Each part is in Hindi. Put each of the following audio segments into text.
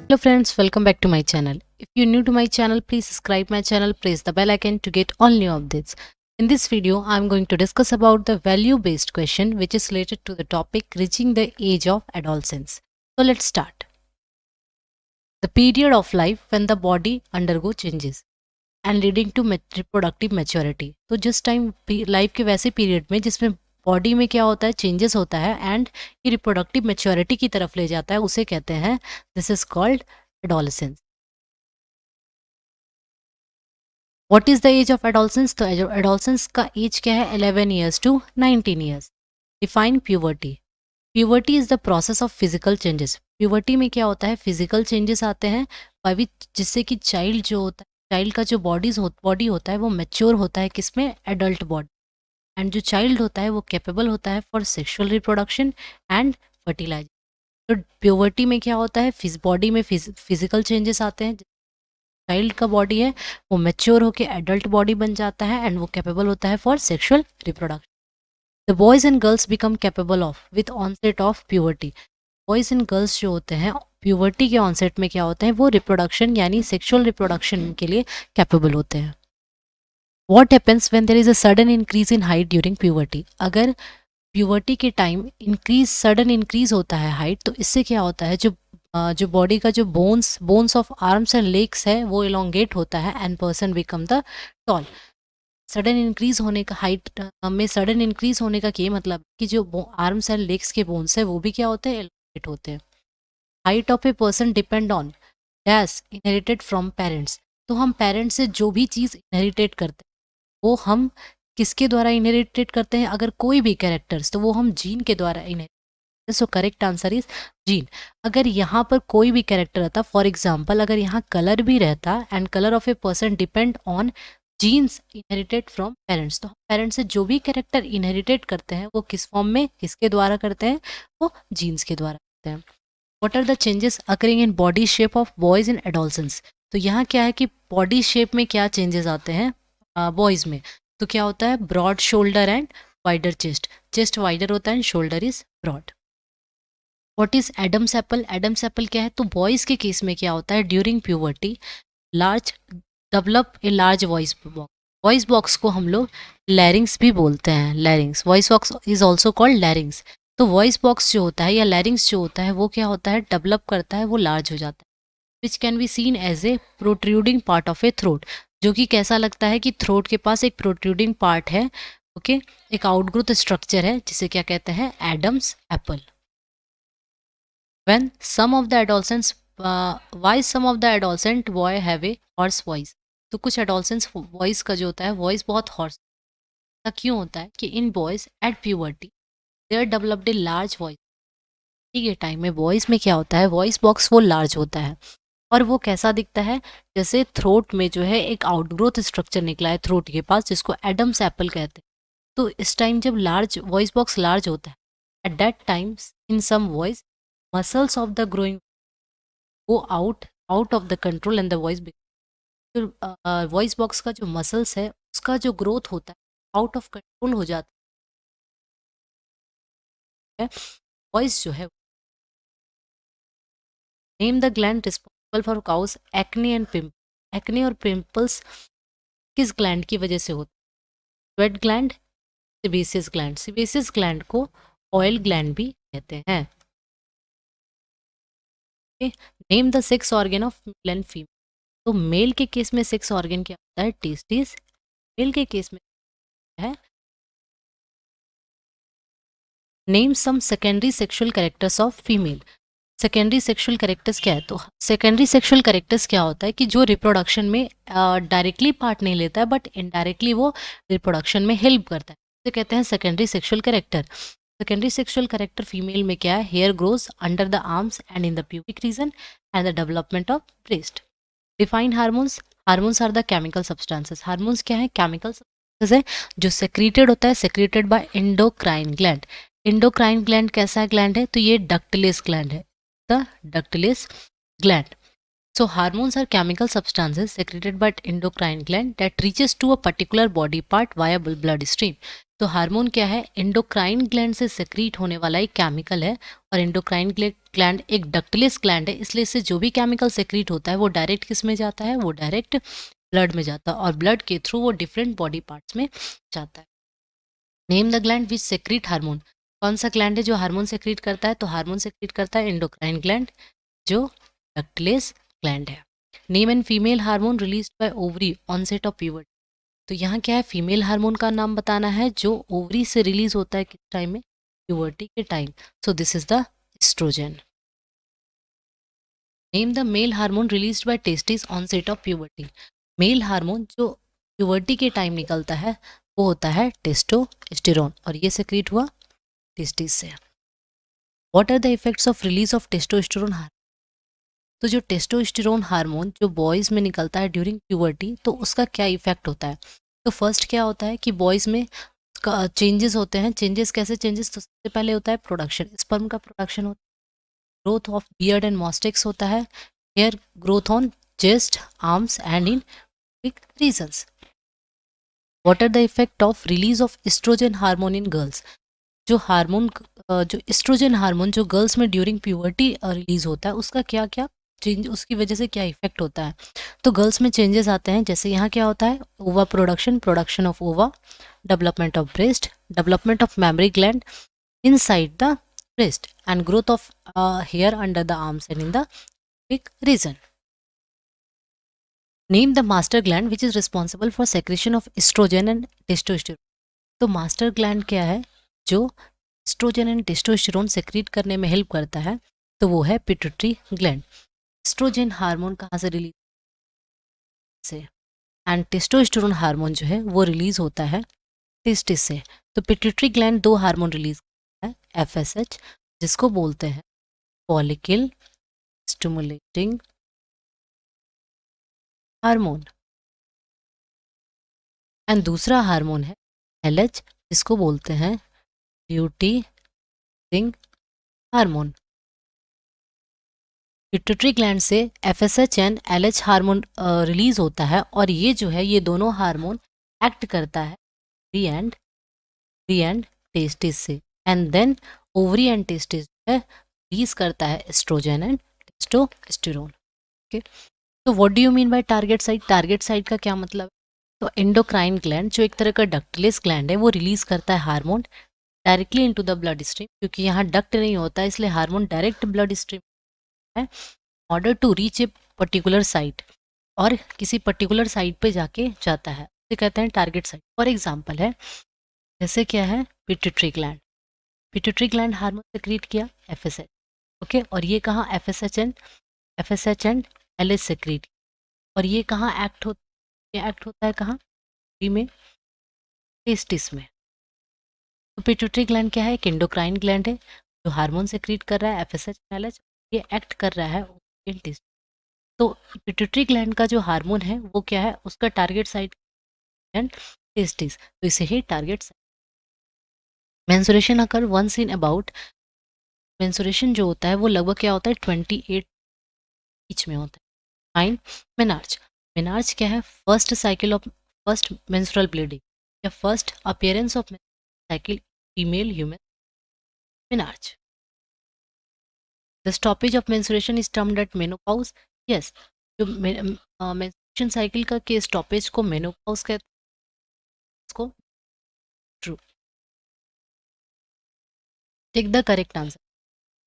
Hello friends, welcome back to my channel. If you're new to my channel, please subscribe my channel, press the bell icon to get all new updates. In this video, I'm going to discuss about the value-based question which is related to the topic reaching the age of adolescence. So let's start. The period of life when the body undergo changes and leading to reproductive maturity. तो जिस टाइम लाइफ के वैसे पीरियड में जिसमें बॉडी में क्या होता है, चेंजेस होता है एंड ये रिप्रोडक्टिव मैच्योरिटी की तरफ ले जाता है, उसे कहते हैं this is called adolescence. What is the age of adolescence? तो एडोलेसेंस का एज क्या है? 11 years to 19 years. Define puberty. Puberty is the process of physical changes. Puberty में क्या होता है? फिजिकल चेंजेस आते हैं बाय विच, जिससे कि चाइल्ड जो होता है, चाइल्ड का जो बॉडी होता है वो मैच्योर होता है किसमें? Adult body. एंड जो चाइल्ड होता है वो कैपेबल होता है for sexual reproduction and fertilisation. तो प्यूबर्टी में क्या होता है? बॉडी में फिजिकल चेंजेस आते हैं. चाइल्ड का बॉडी है वो मैच्योर होकर एडल्ट बॉडी बन जाता है एंड वो कैपेबल होता है for sexual reproduction. The boys and girls become capable of with onset of puberty. Boys and girls जो होते हैं प्यूबर्टी के ऑनसेट में क्या होते हैं? वो रिप्रोडक्शन यानी सेक्सुअल रिप्रोडक्शन के लिए कैपेबल होते हैं. What happens when there is a sudden increase in height during puberty. अगर प्यूबर्टी के टाइम सडन इंक्रीज होता है हाइट, तो इससे क्या होता है? जो बॉडी का जो bones of arms and legs है वो इलोंगेट होता है and person become the tall. Sudden increase होने का हाइट में सडन इंक्रीज होने का ये मतलब कि जो आर्म्स एंड लेग्स के बोन्स है वो भी क्या होते हैं? एलोंगेट होते हैं. Height of a person depend on dash inherited from parents. तो हम पेरेंट्स से जो भी चीज़ इनहेरिटेट करते हैं वो हम किसके द्वारा इनहेरिटेट करते हैं? अगर कोई भी कैरेक्टर्स, तो वो हम जीन के द्वारा inherit. So correct answer is gene. अगर यहाँ पर कोई भी कैरेक्टर रहता, फॉर एग्जाम्पल अगर यहाँ कलर भी रहता and colour of a person depend on jeans inherited from parents, तो पेरेंट्स से जो भी कैरेक्टर इनहेरिटेट करते हैं वो किस फॉर्म में, किसके द्वारा करते हैं? वो जीन्स के द्वारा करते हैं. What are the changes occurring in body shape of boys in adolescence. तो यहाँ क्या है कि बॉडी शेप में क्या चेंजेस आते हैं बॉयज में? तो क्या होता है? Broad shoulder and wider chest wider होता है and shoulder is broad. What is Adam's apple? Adam's apple क्या है? तो बॉयज के केस में क्या होता है? During puberty large develop a large voice box. Voice box को हम लोग लैरिंग्स भी बोलते हैं. लैरिंग्स, voice box is also called लैरिंग्स. तो वॉइस बॉक्स जो होता है या लैरिंग्स जो होता है वो क्या होता है? डेवलप करता है, वो लार्ज हो जाता है. Which can be seen as a protruding part of a throat. जो कि कैसा लगता है कि थ्रोट के पास एक प्रोट्रूडिंग पार्ट है. ओके एक आउटग्रोथ स्ट्रक्चर है जिसे क्या कहते हैं? Adam's apple. When some of the adolescents why some of the adolescent boy have a hoarse voice. तो कुछ adolescents voice का जो होता है voice बहुत hoarse. ऐसा क्यों होता है कि in boys at puberty they are developed a large voice. ठीक है, टाइम में वॉइस में क्या होता है? वॉइस बॉक्स वो लार्ज होता है और वो कैसा दिखता है? जैसे थ्रोट में जो है एक आउटग्रोथ स्ट्रक्चर निकला है थ्रोट के पास जिसको एडम्स एप्पल कहते हैं. तो इस टाइम जब लार्ज वॉइस बॉक्स लार्ज होता है, at that time in some voice muscles of the growing go out of the control and the voice तो वॉइस बॉक्स का जो मसल्स है उसका जो ग्रोथ होता है आउट ऑफ कंट्रोल हो जाता है. वॉइस जो है name the gland responsible for cause acne and pimple. Acne और पिंपल्स किस ग्लैंड की वजह से होता है? Sweat gland, sebaceous gland. Sebaceous gland को ऑयल ग्लैंड भी कहते हैं. Name the sex organ of male and female. तो मेल के केस में सेक्स ऑर्गन क्या होता है? टेस्टिस. मेल के केस में है. Name some secondary sexual characters of female. Secondary sexual characters क्या है? तो सेकेंडरी सेक्सुअल कैरेक्टर्स क्या होता है कि जो रिप्रोडक्शन में डायरेक्टली पार्ट नहीं लेता है बट इनडायरेक्टली वो रिप्रोडक्शन में हेल्प करता है, तो कहते हैं secondary sexual character. Secondary sexual character female में क्या है? Hair grows under the arms and in the pubic region and the development of breast. Define hormones. Hormones are the chemical substances. Hormones क्या है? केमिकल सब्सटेंसेस है जो सेक्रेटेड होता है, secreted by endocrine gland. Endocrine gland कैसा ग्लैंड है? तो ये डक्टिलिस ग्लैंड है, the ductless gland. So hormones are chemical substances secreted by endocrine gland that reaches to a particular body part via blood stream. तो हार्मोन क्या है? एंडोक्राइन ग्लैंड से सेक्रीट होने वाला एक केमिकल है, और एंडोक्राइन ग्लैंड एक डक्टलेस ग्लैंड है, इसलिए इससे जो भी केमिकल सेक्रीट होता है वो डायरेक्ट किस में जाता है? वो डायरेक्ट ब्लड में जाता है, और ब्लड के थ्रू वो डिफरेंट बॉडी पार्ट्स में जाता है. Name the gland which secrete hormone. कौन सा ग्लैंड है जो हार्मोन सेक्रीट करता है? तो हार्मोन सेक्रीट करता है एंडोक्राइन ग्लैंड, जो डक्टलेस ग्लैंड है. Name and female hormone release by ovary onset of puberty. तो यहाँ क्या है? फीमेल हार्मोन का नाम बताना है जो ओवरी से रिलीज होता है किस टाइम में? प्यूबर्टी के time. So this is the oestrogen. Name the male hormone release by testis onset of puberty. Male hormone जो प्यूबर्टी के टाइम निकलता है वो होता है टेस्टोस्टेरोन, और ये सेक्रेट हुआ टेस्टिस से. What are the effects of release of testosterone hormone. तो जो टेस्टोस्टेरोन हार्मोन जो बॉयज़ में निकलता है ड्यूरिंग प्यूबर्टी, तो उसका क्या इफेक्ट होता है? तो फर्स्ट क्या होता है कि बॉयज़ में चेंजेस होते हैं. चेंजेस कैसे? चेंजेस तो सबसे पहले होता है प्रोडक्शन, स्पर्म का प्रोडक्शन होता है. Growth of beard and moustache होता है. Hair growth on chest, arms and in big regions. What are the effect of release of oestrogen hormone in girls. जो हार्मोन जो एस्ट्रोजन हार्मोन जो गर्ल्स में ड्यूरिंग प्यूबर्टी रिलीज होता है, उसका क्या क्या चेंज, उसकी वजह से क्या इफेक्ट होता है? तो गर्ल्स में चेंजेस आते हैं. जैसे यहाँ क्या होता है? Ova production, production of ova, development of breast, development of mammary gland inside the breast, and growth of hair under the arms and in the big region. Name the master gland which is responsible for secretion of oestrogen and testosterone. तो मास्टर ग्लैंड क्या है जो एस्ट्रोजन एंड टेस्टोस्टेरोन सेक्रेट करने में हेल्प करता है? तो वो है पिट्यूटरी ग्लैंड. एस्ट्रोजन हार्मोन कहाँ से रिलीज से, एंड टेस्टोस्टेरोन हार्मोन जो है वो रिलीज होता है टेस्टिस से. तो पिट्यूटरी ग्लैंड दो हार्मोन रिलीज करता है, एफएसएच जिसको बोलते हैं फॉलिकल स्टिमुलेटिंग हार्मोन, एंड दूसरा हार्मोन है एलएच जिसको बोलते हैं ल्यूटियरिंग हार्मोन. पिट्यूटरी ग्लैंड से FSH and LH hormone release होता है, और ये जो है ये दोनों हार्मोन एक्ट करता है ओवरी एंड टेस्टिस से, and then ovary and testis जो है रिलीज करता है एस्ट्रोजन एंड टेस्टोस्टेरोन. ओके, तो what do you mean by target site? Target site का क्या मतलब है? तो एंडोक्राइन ग्लैंड जो एक तरह का डक्टलेस ग्लैंड है वो रिलीज करता है hormone directly into the blood stream, क्योंकि यहाँ डक्ट नहीं होता है इसलिए हार्मोन डायरेक्ट ब्लड स्ट्रीम है, order to reach a particular site, और किसी पर्टिकुलर साइट पे जाके जाता है, इसे कहते हैं टारगेट साइट. फॉर एग्जांपल है जैसे क्या है? Pituitary gland. Pituitary gland hormone secret किया एफएसएच. ओके, और ये कहाँ? एफएसएच एंड एलएच सेक्रेट, और ये कहाँ एक्ट होता है? ये एक्ट होता है कहाँ? बॉडी में, टेस्टिस में. तो पिट्यूटरी ग्लैंड क्या है? एक एंडोक्राइन ग्लैंड है जो हार्मोन सेक्रेट कर रहा है एफएसएच एंड एलएच, ये एक्ट कर रहा है टेस्टिस. तो पिट्यूटरी ग्लैंड का जो हार्मोन है वो क्या है? उसका टारगेट साइट एंड टेस्टिस, तो इसे ही target site. Menstruation occur once in about. Menstruation जो होता है वो लगभग क्या होता है? 28 बीच में होता है. Fine menarche. मेनार्च क्या है? First cycle of first menstrual bleeding या first appearance of cycle female human menarche. The stoppage of menstruation is termed at menopause. Yes, जो मेंस्ट्रुएशन साइकिल का के स्टॉपेज को मेनोपॉज कहते हैं. इसको true. Take the correct answer.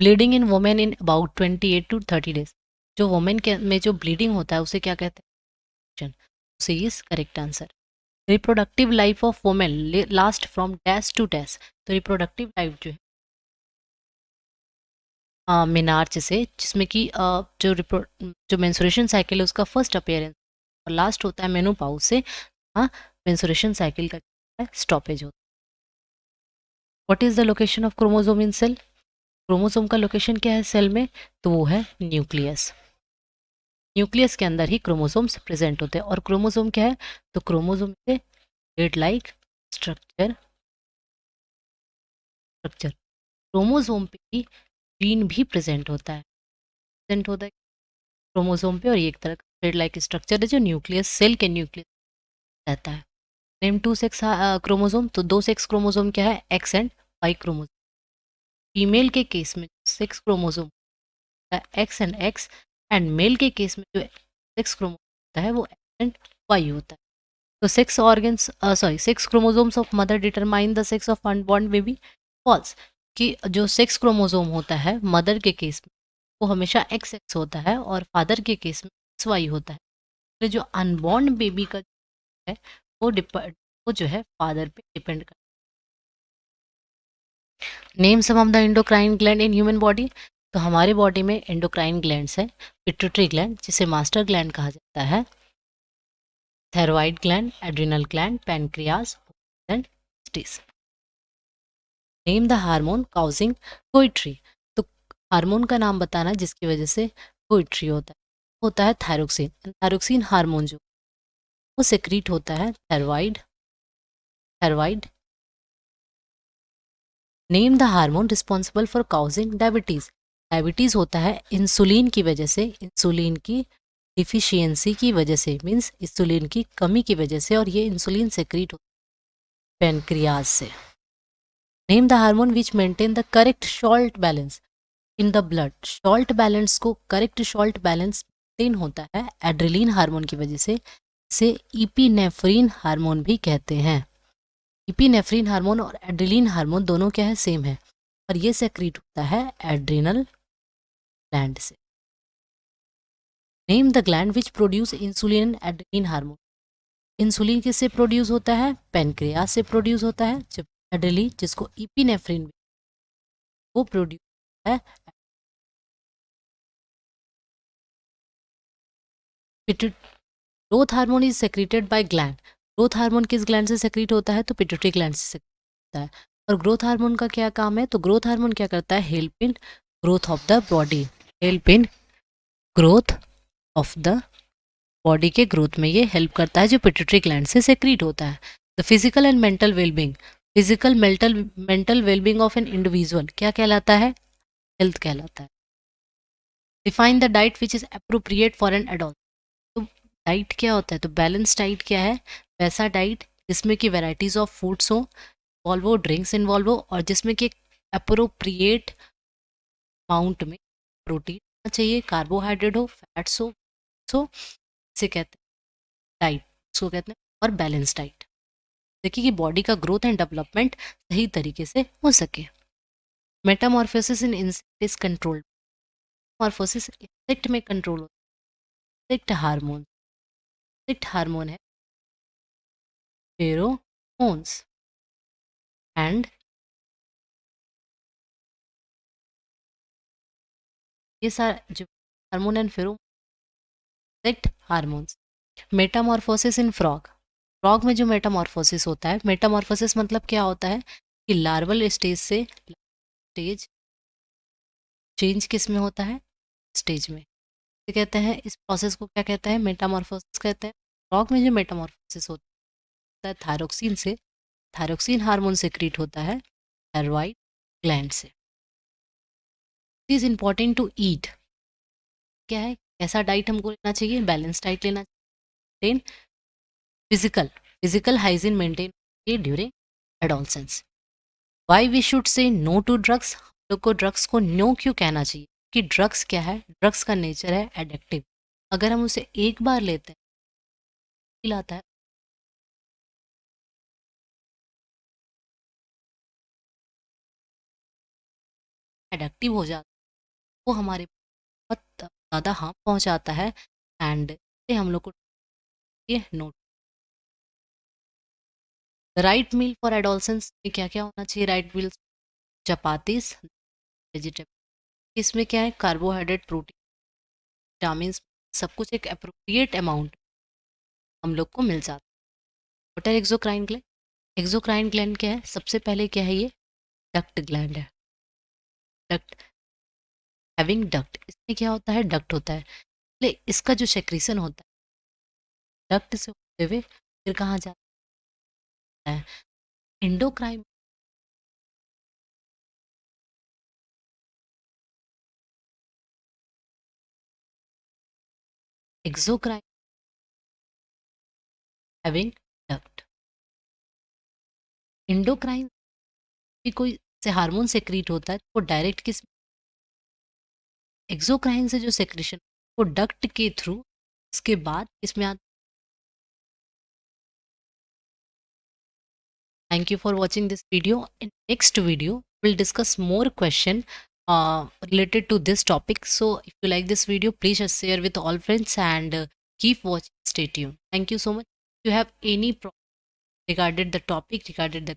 Bleeding in women in about 28 to 30 days. जो वोमेन के में जो ब्लीडिंग होता है उसे क्या कहते हैं? उसे is correct answer. Reproductive life of women last from dash to dash. तो रिप्रोडक्टिव लाइफ जो है मिनार्च से, जिसमें कि जो मेंस्ट्रुएशन साइकिल है उसका फर्स्ट अपीयरेंस और लास्ट होता है मेनोपॉज से, मेंस्ट्रुएशन साइकिल का स्टॉपेज होता है. What is the location of chromosome in cell? Chromosome का लोकेशन क्या है सेल में? तो वो है न्यूक्लियस. न्यूक्लियस के अंदर ही क्रोमोसोम्स प्रेजेंट होते हैं. और क्रोमोसोम क्या है? तो क्रोमोसोम से blade like structure structure. Chromosome पे ही जीन भी प्रेजेंट होता है. प्रेजेंट होता है क्रोमोसोम पे, और ये एक तरह का थ्रेड लाइक स्ट्रक्चर है जो न्यूक्लियस, सेल के न्यूक्लियस रहता है। नेम टू सेक्स क्रोमोसोम, तो दो सेक्स क्रोमोसोम क्या है, X and Y chromosome. Female के केस में sex chromosome X and X, and male के केस में जो सेक्स क्रोमोसोम होता है वो एक्स एंड वाई होता है। तो sex organs sorry sex chromosomes of mother determine the sex of unborn baby. False, कि जो सेक्स क्रोमोसोम होता है मदर के केस में वो हमेशा एक्स एक्स होता है और फादर के केस में एक्स वाई होता है। तो जो अनबॉर्न बेबी का है वो वो जो है फादर पे डिपेंड करता है। Name some of the endocrine gland in human body, तो हमारे बॉडी में एंडोक्राइन ग्लैंड्स है। पिट्यूटरी ग्लैंड जिसे मास्टर ग्लैंड कहा जाता है, thyroid gland, adrenal gland, pancreas and testis. Name the hormone causing goitre, तो हार्मोन का नाम बताना जिसकी वजह से पोइट्री होता है थायरोक्सिन। थायरोक्सिन हार्मोन जो वो सेक्रीट होता है thyroid. Name the hormone responsible for causing diabetes, diabetes होता है इंसुलिन की वजह से, इंसुलिन की डिफिशियंसी की वजह से, मीन्स इंसुलिन की कमी की वजह से, और ये इंसुलिन सेक्रीट होता है पेनक्रियाज से। Name the hormone which maintain the correct salt balance in the blood, salt balance को, करेक्ट सॉल्ट बैलेंस मेंटेन होता है एड्रेलिन हार्मोन की वजह से, इसे इपिनेफ्रिन हार्मोन भी कहते हैं। इपिनेफ्रिन हार्मोन और एड्रेलिन हार्मोन दोनों क्या है, सेम है, और ये सेक्रीट होता है एड्रिनल ग्लैंड से। Name the gland which produce insulin and adrenaline hormone, insulin किससे प्रोड्यूस होता है, पेनक्रियास से प्रोड्यूस होता है, जब एड्रेलिन जिसको इपिनेफ्रिन वो प्रोड्यूस है growth hormone is secreted bye gland, growth hormone किस ग्लैंड से सेक्रेट होता है, तो पिट्यूटरी ग्लैंड से सेक्रेट होता है। और ग्रोथ हार्मोन का क्या काम है, तो ग्रोथ हार्मोन क्या करता है, help in growth of the body, help in growth of the body के ग्रोथ में ये हेल्प करता है जो पिट्यूटरी ग्लैंड से सेक्रेट होता है। The physical and mental wellbeing, physical mental wellbeing of an individual क्या कहलाता है, हेल्थ कहलाता है। Define the diet which is appropriate for an adult, तो डाइट क्या होता है, तो बैलेंस डाइट क्या है, वैसा डाइट जिसमें कि वैराइटीज ऑफ फूड्स हो, इन्वॉल्व हो, ड्रिंक्स इन्वॉल्व हो, और जिसमें कि अप्रोप्रिएट अमाउंट में प्रोटीन होना चाहिए, कार्बोहाइड्रेट हो, फैट्स हो, सो इसे कहते हैं डाइट, इसको कहते हैं, और बैलेंस डाइट, देखिए कि बॉडी का ग्रोथ एंड डेवलपमेंट सही तरीके से हो सके। Metamorphosis in insect is controlled, morphosis insect में कंट्रोल होता है, इंसेक्ट हार्मोन है फेरोमोन्स एंड ये सारे जो hormone and pheromone hormones. Metamorphosis in frog, frog में जो मेटामॉर्फोसिस होता है, मेटामॉर्फोसिस मतलब क्या होता है कि लार्वल स्टेज से स्टेज चेंज किस में होता है, स्टेज में, तो कहते हैं इस प्रोसेस को क्या कहते हैं, मेटामॉर्फोसिस कहते हैं। फ्रॉग में जो मेटामॉर्फोसिस होता है थायरोक्सिन से, थायरोक्सिन हार्मोन सेक्रेट होता है थायरॉइड ग्लैंड से। It is important to eat, क्या है, ऐसा डाइट हमको लेना चाहिए, बैलेंस डाइट लेना चाहिए। Physical physical hygiene maintain during adolescence. Why we should say no to drugs, हम लोग को ड्रग्स को नो क्यों कहना चाहिए, कि ड्रग्स क्या है, ड्रग्स का नेचर है एडिक्टिव, अगर हम उसे एक बार लेते हैं लाता है एडिक्टिव हो जाता है, वो हमारे बहुत ज़्यादा हार्म पहुंचाता है, एंड हम लोग को ये note. Right meal for adolescence में क्या क्या होना चाहिए, राइट मील, चपातीस, वेजिटेबल, इसमें क्या है, कार्बोहाइड्रेट, प्रोटीन, विटामिन, सब कुछ एक अप्रोप्रिएट अमाउंट हम लोग को मिल जाता है। What are exocrine gland, exocrine gland क्या है, सबसे पहले क्या है, ये डक्ट ग्लैंड है, डक्ट, हैविंग डक्ट, इसमें क्या होता है, डक्ट होता है, ले इसका जो सेक्रीशन होता है डक्ट से होते हुए फिर कहाँ जाता है, endocrine, Exocrine having duct. Endocrine भी कोई से हार्मोन सेक्रीट होता है, वो डायरेक्ट किस एक्सोक्राइन से जो सेक्रेशन वो डक्ट के थ्रू उसके बाद इसमें आता। Thank you for watching this video. In next video, we'll discuss more question related to this topic. So if you like this video, please just share with all friends and keep watching. Stay tuned. Thank you so much. If you have any problem regarding the topic, regarding the